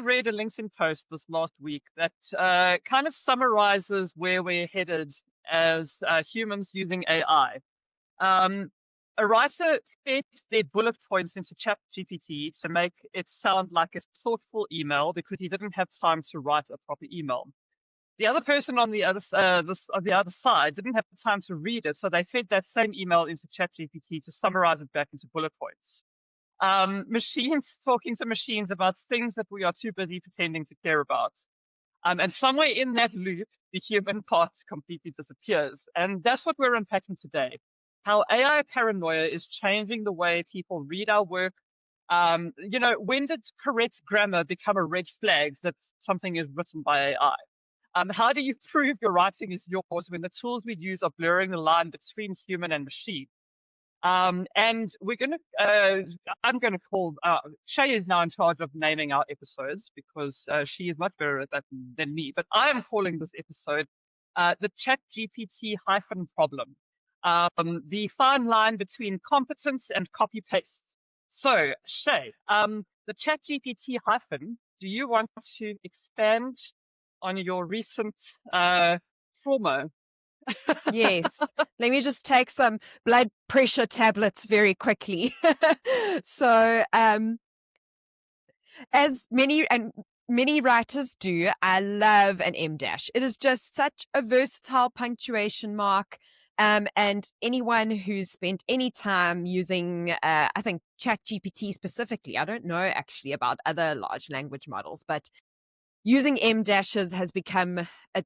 read a LinkedIn post this last week that kind of summarizes where we're headed as humans using AI. Um, a writer fed their bullet points into ChatGPT to make it sound like a thoughtful email because he didn't have time to write a proper email. The other person on the other side didn't have the time to read it, so they fed that same email into ChatGPT to summarize it back into bullet points. Machines talking to machines about things that we are too busy pretending to care about. And somewhere in that loop, the human part completely disappears. And that's what we're unpacking today. How AI paranoia is changing the way people read our work. When did correct grammar become a red flag that something is written by AI? How do you prove your writing is yours when the tools we use are blurring the line between human and machine? And I'm going to call, Shea is now in charge of naming our episodes because she is much better at that than me. But I am calling this episode the ChatGPT Hyphen problem, the fine line between competence and copy paste. So, Shea, the ChatGPT Hyphen, do you want to expand on your recent trauma? Yes. Let me just take some blood pressure tablets very quickly. So, as many writers do, I love an M dash. It is just such a versatile punctuation mark. And anyone who's spent any time using, I think ChatGPT specifically, I don't know actually about other large language models, but using M dashes has become a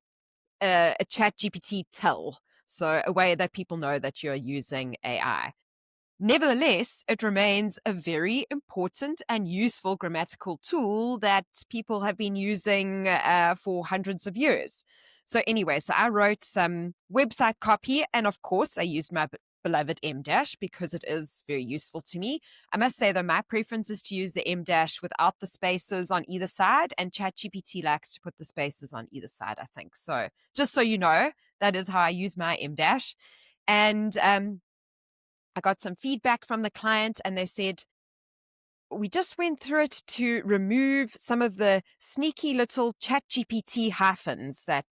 ChatGPT tell. So a way that people know that you're using AI. Nevertheless, it remains a very important and useful grammatical tool that people have been using for hundreds of years. So anyway, I wrote some website copy, and of course, I used my beloved M dash because it is very useful to me. I must say, though, my preference is to use the M dash without the spaces on either side, and ChatGPT likes to put the spaces on either side, I think. So just so you know, that is how I use my M dash. And I got some feedback from the client, and they said, we just went through it to remove some of the sneaky little ChatGPT hyphens that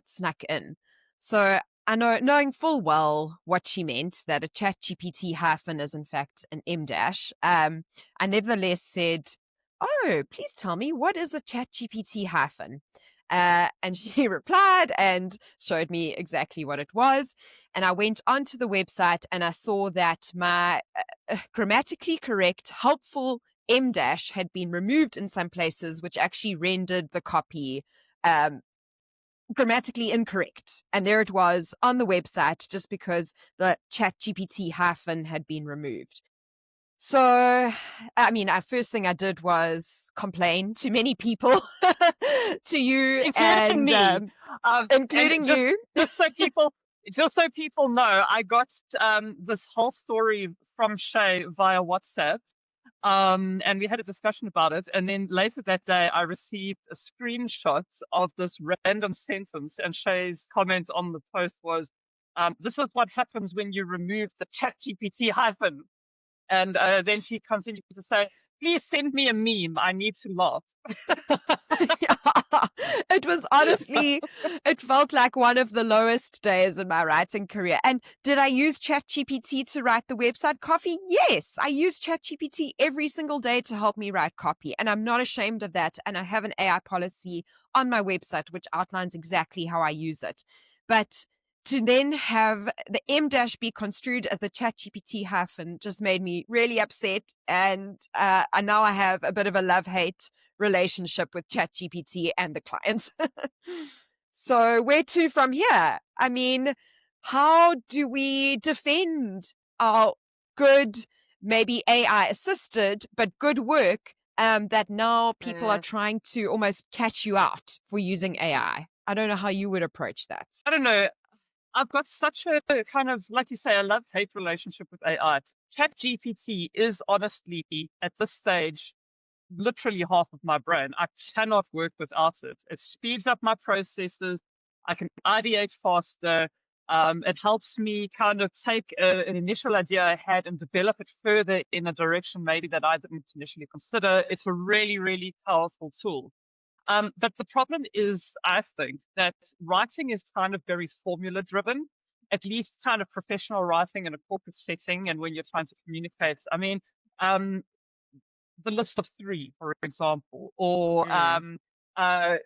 snuck in. So I knowing full well what she meant, that a ChatGPT hyphen is in fact an M dash. I nevertheless said, "Oh, please tell me, what is a ChatGPT hyphen?" And she replied and showed me exactly what it was. And I went onto the website and I saw that my grammatically correct, helpful M dash had been removed in some places, which actually rendered the copy grammatically incorrect. And there it was on the website just because the ChatGPT hyphen had been removed. So, I mean, first thing I did was complain to many people, to you, Including and me. including you. Just so people know, I got this whole story from Shea via WhatsApp, and we had a discussion about it. And then later that day, I received a screenshot of this random sentence, and Shea's comment on the post was, "This is what happens when you remove the ChatGPT hyphen." And then she continued to say, "Please send me a meme. I need to laugh." Yeah, it was honestly, it felt like one of the lowest days in my writing career. And did I use ChatGPT to write the website copy? Yes, I use ChatGPT every single day to help me write copy. And I'm not ashamed of that. And I have an AI policy on my website, which outlines exactly how I use it. But to then have the M dash be construed as the ChatGPT hyphen just made me really upset. And now I have a bit of a love-hate relationship with ChatGPT and the client. So where to from here? I mean, how do we defend our good, maybe AI assisted, but good work that now people are trying to almost catch you out for using AI? I don't know how you would approach that. I don't know. I've got such a kind of, like you say, a love-hate relationship with AI. ChatGPT is honestly, at this stage, literally half of my brain. I cannot work without it. It speeds up my processes. I can ideate faster. It helps me kind of take an initial idea I had and develop it further in a direction maybe that I didn't initially consider. It's a really, really powerful tool. But the problem is, I think, that writing is kind of very formula driven, at least kind of professional writing in a corporate setting. And when you're trying to communicate, I mean, um, the list of three, for example, or Mm.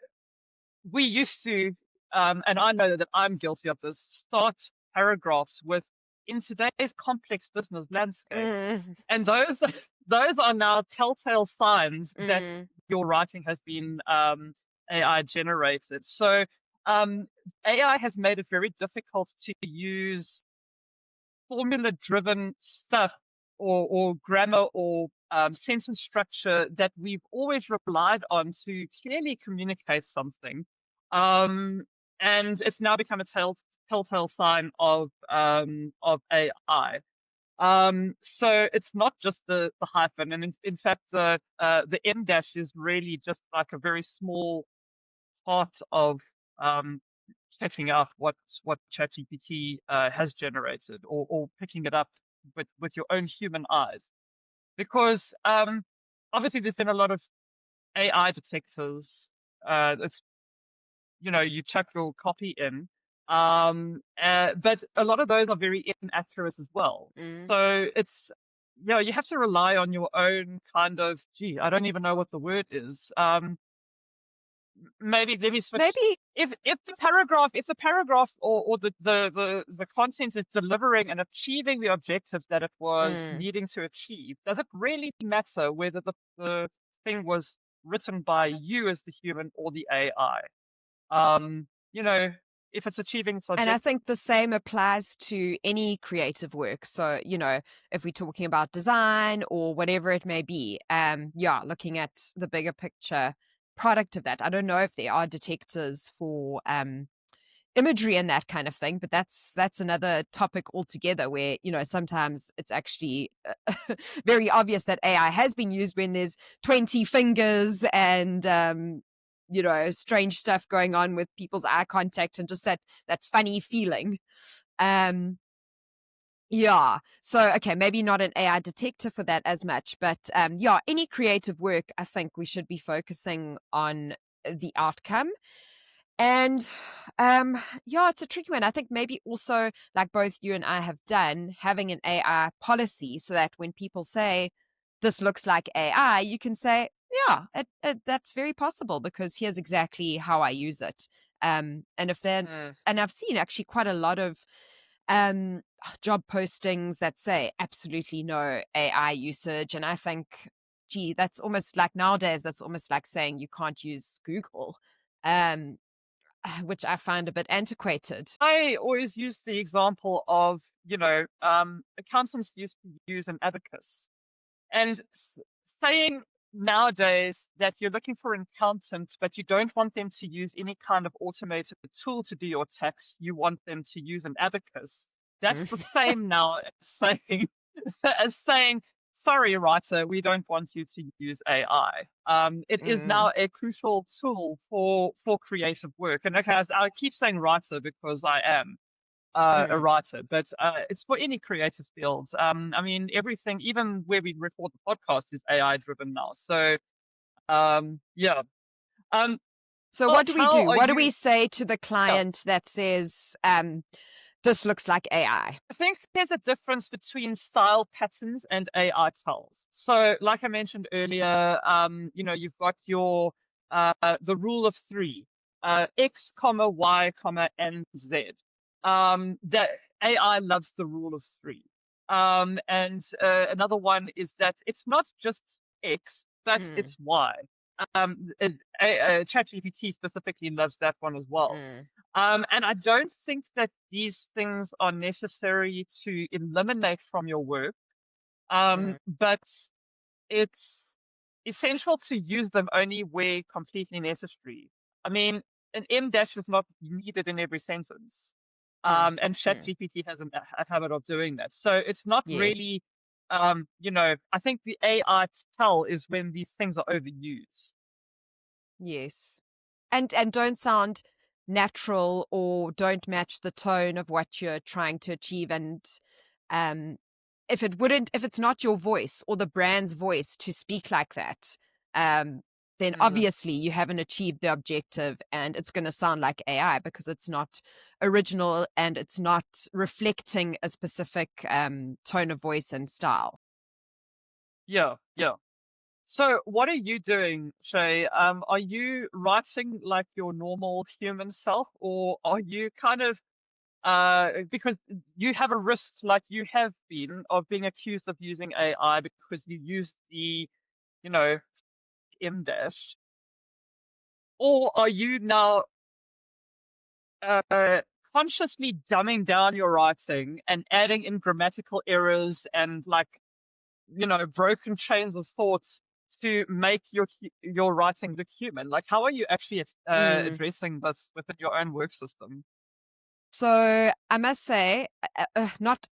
we used to, and I know that I'm guilty of this, start paragraphs with in today's complex business landscape. Mm. And those those are now telltale signs that Mm. your writing has been AI generated. So um, AI has made it very difficult to use formula-driven stuff or grammar or sentence structure that we've always relied on to clearly communicate something. And it's now become a telltale sign of AI. So it's not just the hyphen, and in fact, the M dash is really just like a very small part of um, checking out what ChatGPT has generated, or picking it up with your own human eyes, because obviously there's been a lot of AI detectors. It's you chuck your copy in, but a lot of those are very inaccurate as well. Mm. So it's you have to rely on your own kind of, gee, I don't even know what the word is. Maybe let me switch. Maybe. If the paragraph or the content is delivering and achieving the objective that it was Mm. needing to achieve, does it really matter whether the thing was written by you as the human or the AI? Um, you know, if it's achieving its And I objective. think the same applies to any creative work. So, if we're talking about design or whatever it may be, yeah, looking at the bigger picture product of that. I don't know if there are detectors for imagery and that kind of thing, but that's another topic altogether where, sometimes it's actually very obvious that AI has been used when there's 20 fingers and strange stuff going on with people's eye contact and just that funny feeling. Um, yeah. So, okay, maybe not an AI detector for that as much, but yeah, any creative work, I think we should be focusing on the outcome. And yeah, it's a tricky one. I think maybe also, like both you and I have done, having an AI policy so that when people say this looks like AI, you can say, yeah, that's very possible because here's exactly how I use it. And if then, Mm. and I've seen actually quite a lot of um job postings that say absolutely no AI usage, and I think, gee, that's almost like nowadays, that's almost like saying you can't use Google. Um, which I find a bit antiquated. I always use the example of, accountants used to use an abacus. And saying nowadays that you're looking for an accountant, but you don't want them to use any kind of automated tool to do your tax, you want them to use an abacus. That's Mm. the same now as saying, as saying, sorry, writer, we don't want you to use AI. It is Mm. now a crucial tool for creative work. And okay, I keep saying writer because I am a Mm. writer, but it's for any creative field. I mean, everything, even where we record the podcast, is AI driven now. So, yeah. Um, So what do we how do? are What do you? we say to the Yeah, client that says, this looks like AI? I think there's a difference between style patterns and AI tells. So, like I mentioned earlier, you've got your the rule of three, X, comma, Y, comma, and Z. That AI loves the rule of three. And another one is that it's not just X, but Mm. it's Y. ChatGPT specifically loves that one as well. Mm. And I don't think that these things are necessary to eliminate from your work, Mm. but it's essential to use them only where completely necessary. I mean, an M dash is not needed in every sentence, Mm. and Mm. ChatGPT has a habit of doing that. So it's not Yes. really, I think the AI tell is when these things are overused. Yes. And don't sound natural or don't match the tone of what you're trying to achieve. And um, if it's not your voice or the brand's voice to speak like that, then Mm. obviously you haven't achieved the objective, and it's going to sound like AI because it's not original and it's not reflecting a specific tone of voice and style. Yeah, yeah. So what are you doing, Shay? Are you writing like your normal human self, or are you kind of because you have a risk, like you have been, of being accused of using AI because you used the, you know, M dash, or are you now uh, consciously dumbing down your writing and adding in grammatical errors and like, broken chains of thoughts to make your writing look human? Like, how are you actually Mm. addressing this within your own work system? So I must say, not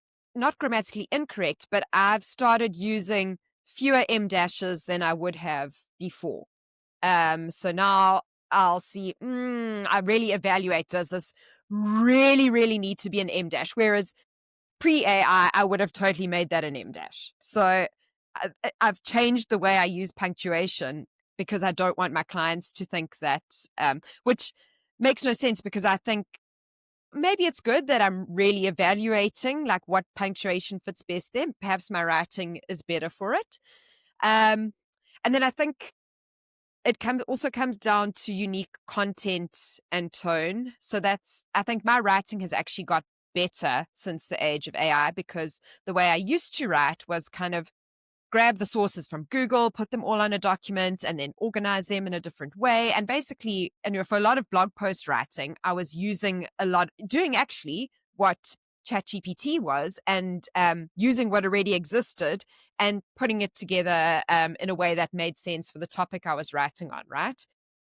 grammatically incorrect, but I've started using fewer M dashes than I would have before. So now I'll see. I really evaluate. Does this really, really need to be an M dash? Whereas pre AI, I would have totally made that an M dash. So I've changed the way I use punctuation because I don't want my clients to think that, which makes no sense because I think maybe it's good that I'm really evaluating like what punctuation fits best then. Perhaps my writing is better for it. Um, and then I think also comes down to unique content and tone. So I think my writing has actually got better since the age of AI because the way I used to write was kind of grab the sources from Google, put them all on a document, and then organize them in a different way. And basically, for a lot of blog post writing, I was doing actually what ChatGPT was, and using what already existed and putting it together in a way that made sense for the topic I was writing on, right?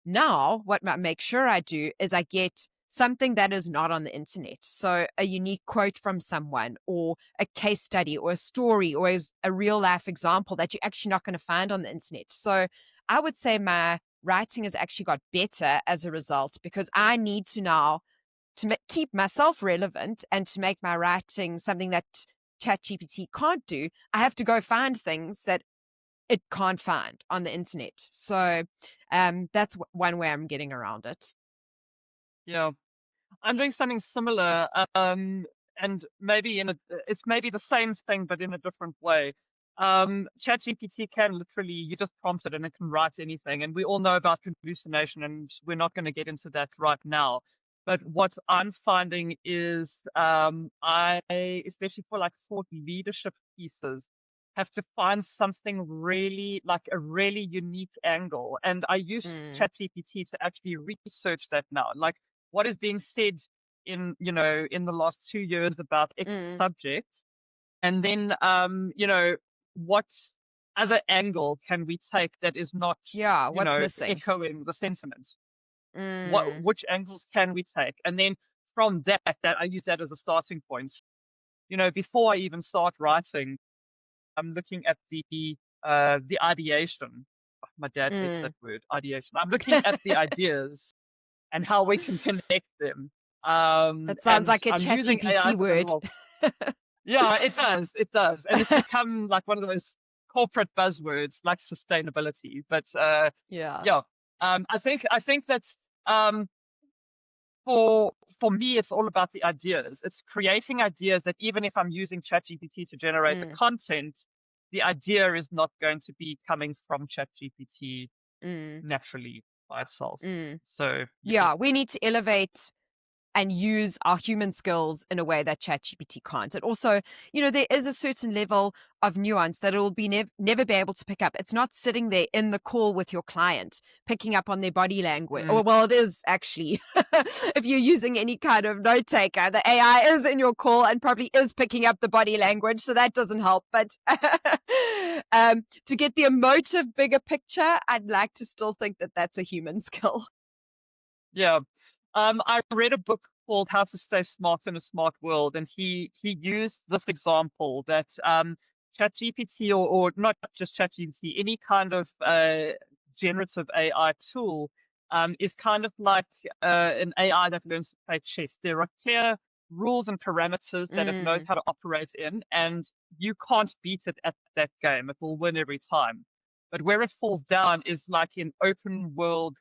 Now, what I make sure I do is I get something that is not on the internet. So a unique quote from someone or a case study or a story or a real life example that you're actually not going to find on the internet. So I would say my writing has actually got better as a result because I need to now keep myself relevant and to make my writing something that ChatGPT can't do. I have to go find things that it can't find on the internet. So that's one way I'm getting around it. Yeah. I'm doing something similar, and maybe it's maybe the same thing, but in a different way. ChatGPT can literally, you just prompt it and it can write anything. And we all know about hallucination, and we're not going to get into that right now. But what I'm finding is, especially for like thought leadership pieces, have to find something really, like a really unique angle. And I use Mm, ChatGPT to actually research that now. Like, what is being said in the last 2 years about X mm. subject, and then what other angle can we take that is not Yeah, what's missing? echoing the sentiment? Mm, Which angles can we take? And then from that I use that as a starting point. Before I even start writing, I'm looking at the ideation. Oh, my dad hates that mm. word, ideation. I'm looking at the ideas and how we can connect them. That sounds And like a I'm using AI ChatGPT for the word. role. Yeah, it does. It does. And it's become like one of those corporate buzzwords like sustainability. But Yeah. yeah, I think that's um, for for me, it's all about the ideas. It's creating ideas that even if I'm using ChatGPT to generate the Mm, content, the idea is not going to be coming from ChatGPT mm, naturally by itself. mm. So yeah. Yeah, we need to elevate and use our human skills in a way that ChatGPT can't. And also, there is a certain level of nuance that it will never be able to pick up. It's not sitting there in the call with your client, picking up on their body language. Mm, Or, well, it is actually, if you're using any kind of note taker, the AI is in your call and probably is picking up the body language. So that doesn't help. But to get the emotive bigger picture, I'd like to still think that that's a human skill. yeah. I read a book called How to Stay Smart in a Smart World, and he used this example that ChatGPT or not just ChatGPT, any kind of generative AI tool is kind of like an AI that learns to play chess. There are clear rules and parameters that it knows Mm, how to operate in, and you can't beat it at that game. It will win every time. But where it falls down is like in open world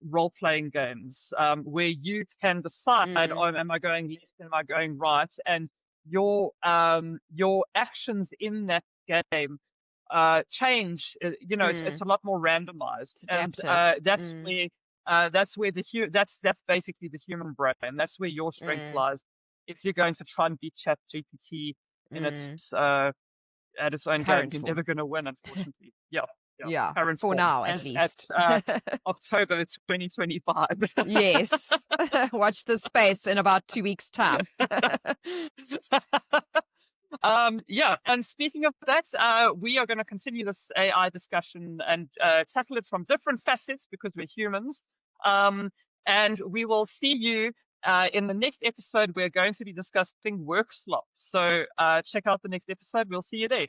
role-playing games, where you can decide, mm, oh, am I going left, am I going right, and your actions in that game change. It's mm. a lot more randomized, It's and adaptive. that's where that's basically the human brain. That's where your strength Mm, lies. If you're going to try and beat ChatGPT in mm. at its own game, Current you're form. never going to win, unfortunately. Yeah, yeah. Yeah, Current for form now at as at least. October 2025. Yes. Watch this space in about 2 weeks' time. Yeah, and speaking of that, we are going to continue this AI discussion and tackle it from different facets because we're humans. And we will see you in the next episode. We're going to be discussing work slop. So check out the next episode. We'll see you there.